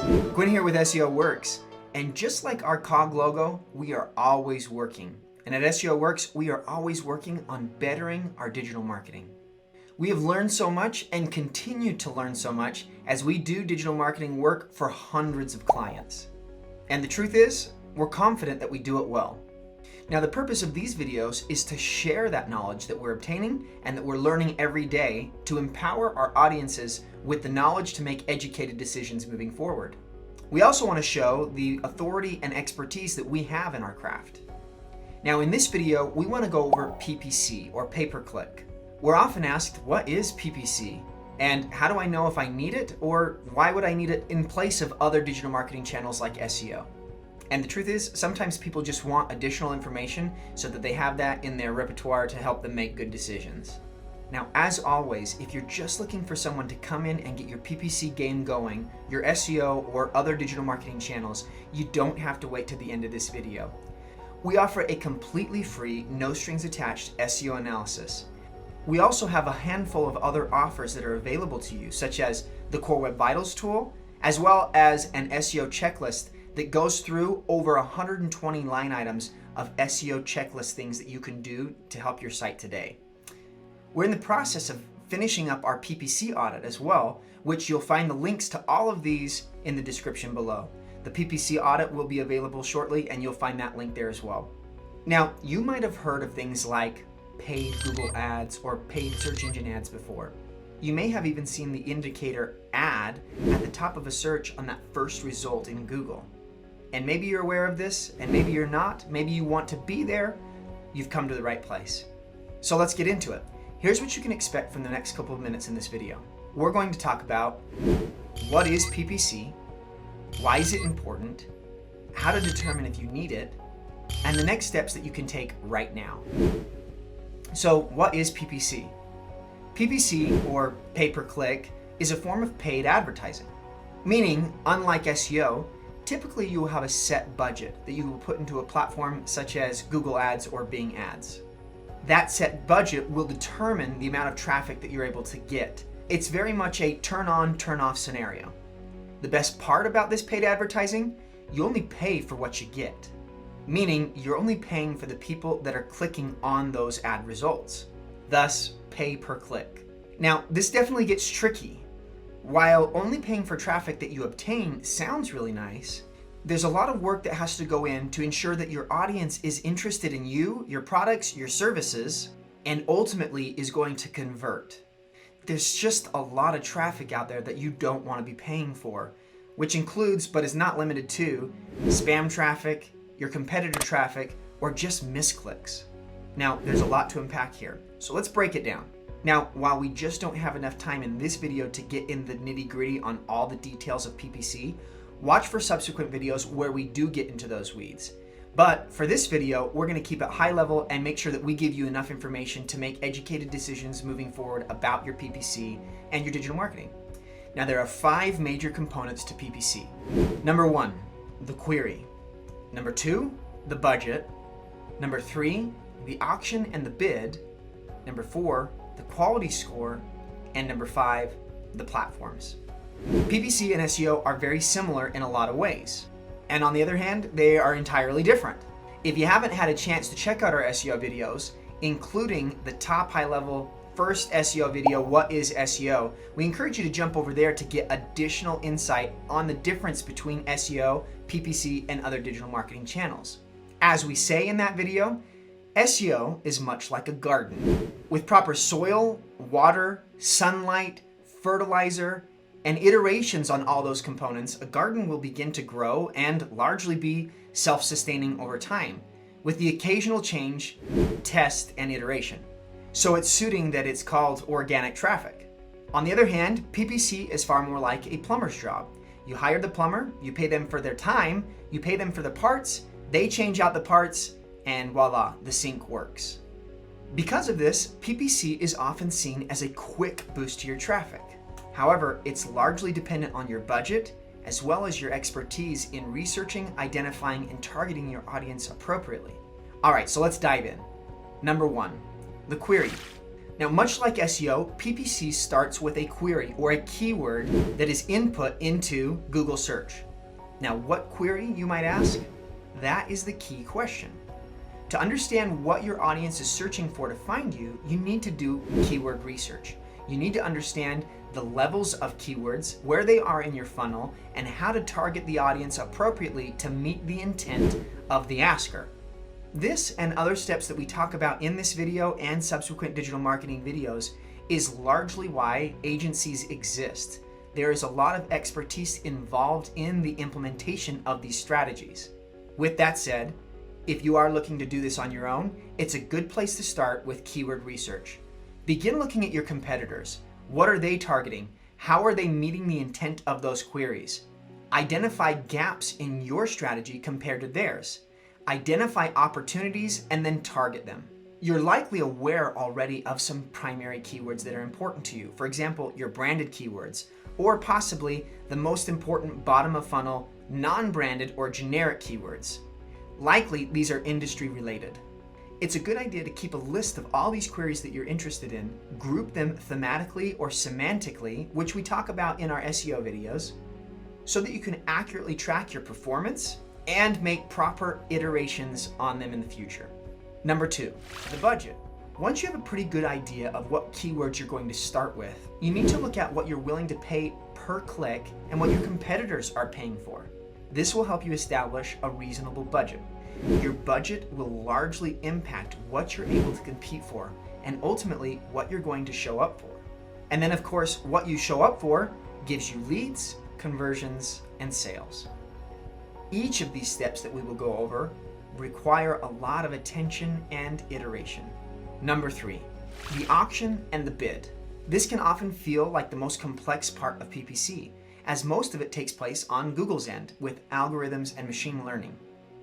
Quinn here with SEO Works, and just like our COG logo, we are always working. And at SEO Works, we are always working on bettering our digital marketing. We have learned so much and continue to learn so much as we do digital marketing work for hundreds of clients. And the truth is, we're confident that we do it well. Now, the purpose of these videos is to share that knowledge that we're obtaining and that we're learning every day to empower our audiences with the knowledge to make educated decisions moving forward. We also want to show the authority and expertise that we have in our craft. Now, in this video, we want to go over PPC, or pay-per-click. We're often asked, what is PPC? And how do I know if I need it, or why would I need it in place of other digital marketing channels like SEO? And the truth is, sometimes people just want additional information so that they have that in their repertoire to help them make good decisions. Now, as always, if you're just looking for someone to come in and get your PPC game going, your SEO or other digital marketing channels, you don't have to wait to the end of this video. We offer a completely free, no strings attached SEO analysis. We also have a handful of other offers that are available to you, such as the Core Web Vitals tool, as well as an SEO checklist that goes through over 120 line items of SEO checklist things that you can do to help your site today. We're in the process of finishing up our PPC audit as well, which you'll find the links to all of these in the description below. The PPC audit will be available shortly, and you'll find that link there as well. Now, you might have heard of things like paid Google ads or paid search engine ads before. You may have even seen the indicator ad at the top of a search on that first result in Google. And maybe you're aware of this, and maybe you're not. Maybe you want to be there. You've come to the right place. So let's get into it. Here's what you can expect from the next couple of minutes in this video. We're going to talk about what is PPC, why is it important, how to determine if you need it, and the next steps that you can take right now. So what is PPC? PPC, or pay-per-click, is a form of paid advertising. Meaning, unlike SEO, typically you will have a set budget that you will put into a platform such as Google Ads or Bing Ads. That set budget will determine the amount of traffic that you're able to get. It's very much a turn on, turn off scenario. The best part about this paid advertising, you only pay for what you get. Meaning you're only paying for the people that are clicking on those ad results. Thus, pay per click. Now, this definitely gets tricky. While only paying for traffic that you obtain sounds really nice, there's a lot of work that has to go in to ensure that your audience is interested in you, your products, your services, and ultimately is going to convert. There's just a lot of traffic out there that you don't want to be paying for, which includes, but is not limited to, spam traffic, your competitor traffic, or just misclicks. Now, there's a lot to unpack here, so let's break it down. Now, while we just don't have enough time in this video to get in the nitty-gritty on all the details of PPC, watch for subsequent videos where we do get into those weeds. But for this video, we're going to keep it high level and make sure that we give you enough information to make educated decisions moving forward about your PPC and your digital marketing. Now, there are 5 major components to PPC. Number 1, the query. Number 2, the budget. Number 3, the auction and the bid. Number 4, the quality score. And number 5, the platforms. PPC and SEO are very similar in a lot of ways. And on the other hand, they are entirely different. If you haven't had a chance to check out our SEO videos, including the top high-level first SEO video, What is SEO? We encourage you to jump over there to get additional insight on the difference between SEO, PPC, and other digital marketing channels. As we say in that video, SEO is much like a garden. With proper soil, water, sunlight, fertilizer, and iterations on all those components, a garden will begin to grow and largely be self-sustaining over time, with the occasional change, test, and iteration. So it's suiting that it's called organic traffic. On the other hand, PPC is far more like a plumber's job. You hire the plumber, you pay them for their time, you pay them for the parts, they change out the parts, and voila, the sink works. Because of this, PPC is often seen as a quick boost to your traffic. However, it's largely dependent on your budget, as well as your expertise in researching, identifying, and targeting your audience appropriately. All right, so let's dive in. Number 1, the query. Now, much like SEO, PPC starts with a query or a keyword that is input into Google search. Now, what query, you might ask? That is the key question. To understand what your audience is searching for to find you, you need to do keyword research. You need to understand the levels of keywords, where they are in your funnel, and how to target the audience appropriately to meet the intent of the asker. This and other steps that we talk about in this video and subsequent digital marketing videos is largely why agencies exist. There is a lot of expertise involved in the implementation of these strategies. With that said, if you are looking to do this on your own, it's a good place to start with keyword research. Begin looking at your competitors. What are they targeting? How are they meeting the intent of those queries? Identify gaps in your strategy compared to theirs. Identify opportunities and then target them. You're likely aware already of some primary keywords that are important to you. For example, your branded keywords, or possibly the most important bottom of funnel, non-branded or generic keywords. Likely, these are industry related. It's a good idea to keep a list of all these queries that you're interested in, group them thematically or semantically, which we talk about in our SEO videos, so that you can accurately track your performance and make proper iterations on them in the future. Number 2, the budget. Once you have a pretty good idea of what keywords you're going to start with, you need to look at what you're willing to pay per click and what your competitors are paying for. This will help you establish a reasonable budget. Your budget will largely impact what you're able to compete for and ultimately what you're going to show up for. And then of course, what you show up for gives you leads, conversions, and sales. Each of these steps that we will go over require a lot of attention and iteration. Number 3, the auction and the bid. This can often feel like the most complex part of PPC, as most of it takes place on Google's end with algorithms and machine learning.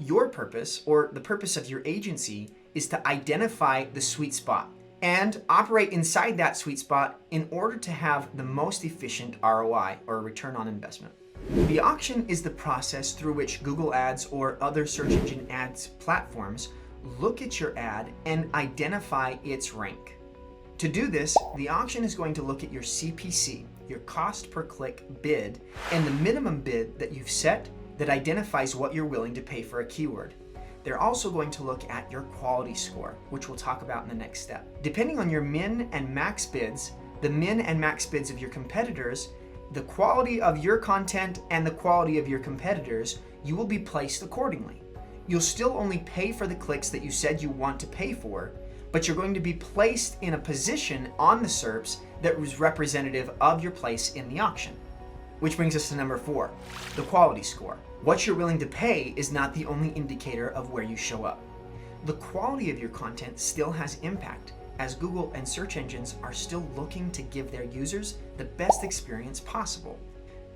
Your purpose, or the purpose of your agency, is to identify the sweet spot and operate inside that sweet spot in order to have the most efficient ROI, or return on investment. The auction is the process through which Google Ads or other search engine ads platforms look at your ad and identify its rank. To do this, the auction is going to look at your CPC, your cost per click bid, and the minimum bid that you've set that identifies what you're willing to pay for a keyword. They're also going to look at your quality score, which we'll talk about in the next step. Depending on your min and max bids, the min and max bids of your competitors, the quality of your content, and the quality of your competitors, you will be placed accordingly. You'll still only pay for the clicks that you said you want to pay for, but you're going to be placed in a position on the SERPs that was representative of your place in the auction. Which brings us to number 4, the quality score. What you're willing to pay is not the only indicator of where you show up. The quality of your content still has impact, as Google and search engines are still looking to give their users the best experience possible.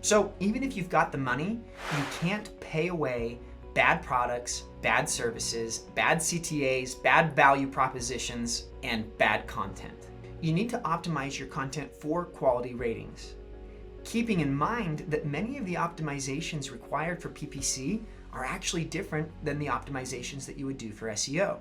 So even if you've got the money, you can't pay away bad products, bad services, bad CTAs, bad value propositions, and bad content. You need to optimize your content for quality ratings, keeping in mind that many of the optimizations required for PPC are actually different than the optimizations that you would do for SEO,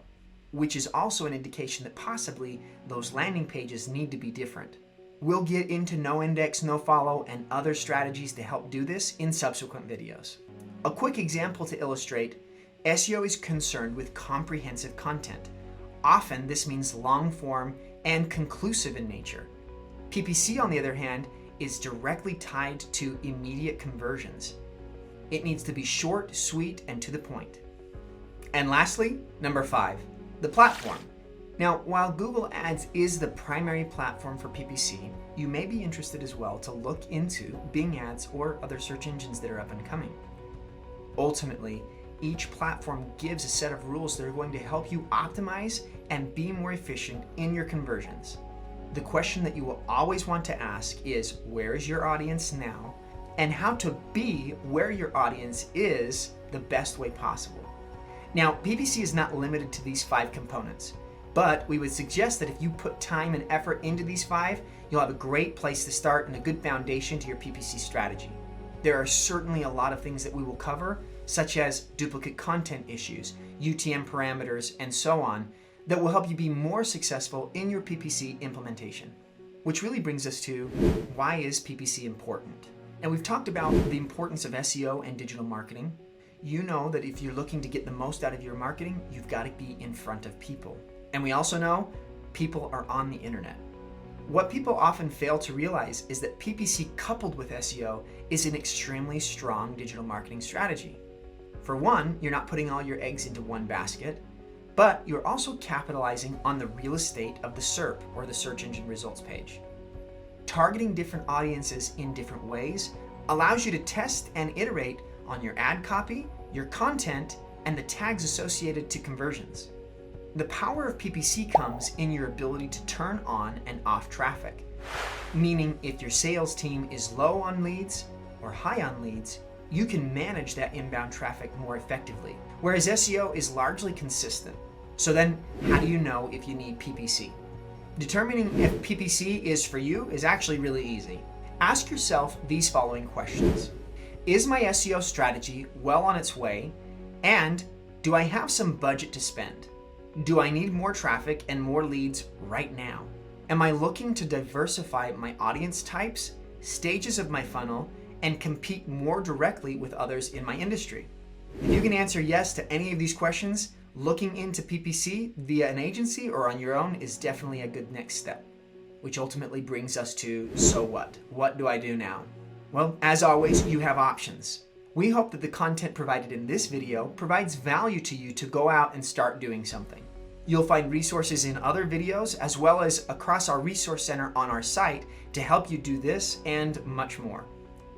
which is also an indication that possibly those landing pages need to be different. We'll get into no index, no follow, and other strategies to help do this in subsequent videos. A quick example to illustrate, SEO is concerned with comprehensive content. Often this means long form and conclusive in nature. PPC, on the other hand, is directly tied to immediate conversions. It needs to be short, sweet, and to the point. And lastly, number 5, the platform. Now, while Google Ads is the primary platform for PPC, you may be interested as well to look into Bing Ads or other search engines that are up and coming. Ultimately, each platform gives a set of rules that are going to help you optimize and be more efficient in your conversions. The question that you will always want to ask is, where is your audience now? And how to be where your audience is the best way possible. Now, PPC is not limited to these 5 components, but we would suggest that if you put time and effort into these 5, you'll have a great place to start and a good foundation to your PPC strategy. There are certainly a lot of things that we will cover, such as duplicate content issues, UTM parameters, and so on, that will help you be more successful in your PPC implementation. Which really brings us to, why is PPC important? And we've talked about the importance of SEO and digital marketing. You know that if you're looking to get the most out of your marketing, you've got to be in front of people. And we also know people are on the internet. What people often fail to realize is that PPC coupled with SEO is an extremely strong digital marketing strategy. For one, you're not putting all your eggs into one basket, but you're also capitalizing on the real estate of the SERP, or the search engine results page. Targeting different audiences in different ways allows you to test and iterate on your ad copy, your content, and the tags associated to conversions. The power of PPC comes in your ability to turn on and off traffic, meaning if your sales team is low on leads or high on leads, you can manage that inbound traffic more effectively, whereas SEO is largely consistent. So then, how do you know if you need PPC? Determining if PPC is for you is actually really easy. Ask yourself these following questions. Is my SEO strategy well on its way? And do I have some budget to spend? Do I need more traffic and more leads right now? Am I looking to diversify my audience types, stages of my funnel, and compete more directly with others in my industry? If you can answer yes to any of these questions, looking into PPC via an agency or on your own is definitely a good next step. Which ultimately brings us to, so what? What do I do now? Well, as always, you have options. We hope that the content provided in this video provides value to you to go out and start doing something. You'll find resources in other videos as well as across our resource center on our site to help you do this and much more.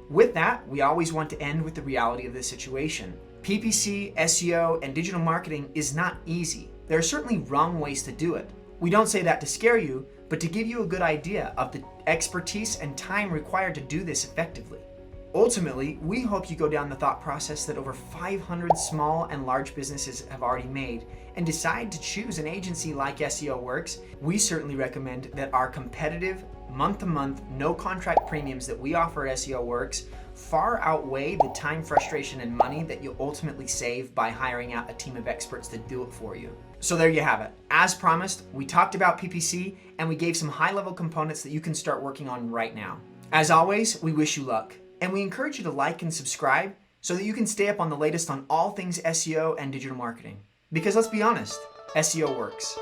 With that, we always want to end with the reality of the situation. PPC, SEO, and digital marketing is not easy. There are certainly wrong ways to do it. We don't say that to scare you, but to give you a good idea of the expertise and time required to do this effectively. Ultimately, we hope you go down the thought process that over 500 small and large businesses have already made and decide to choose an agency like SEO Works. We certainly recommend that our competitive, month-to-month, no contract premiums that we offer at SEO Works far outweigh the time, frustration, and money that you'll ultimately save by hiring out a team of experts to do it for you. So there you have it. As promised, we talked about PPC and we gave some high-level components that you can start working on right now. As always, we wish you luck. And we encourage you to like and subscribe so that you can stay up on the latest on all things SEO and digital marketing. Because let's be honest, SEO works.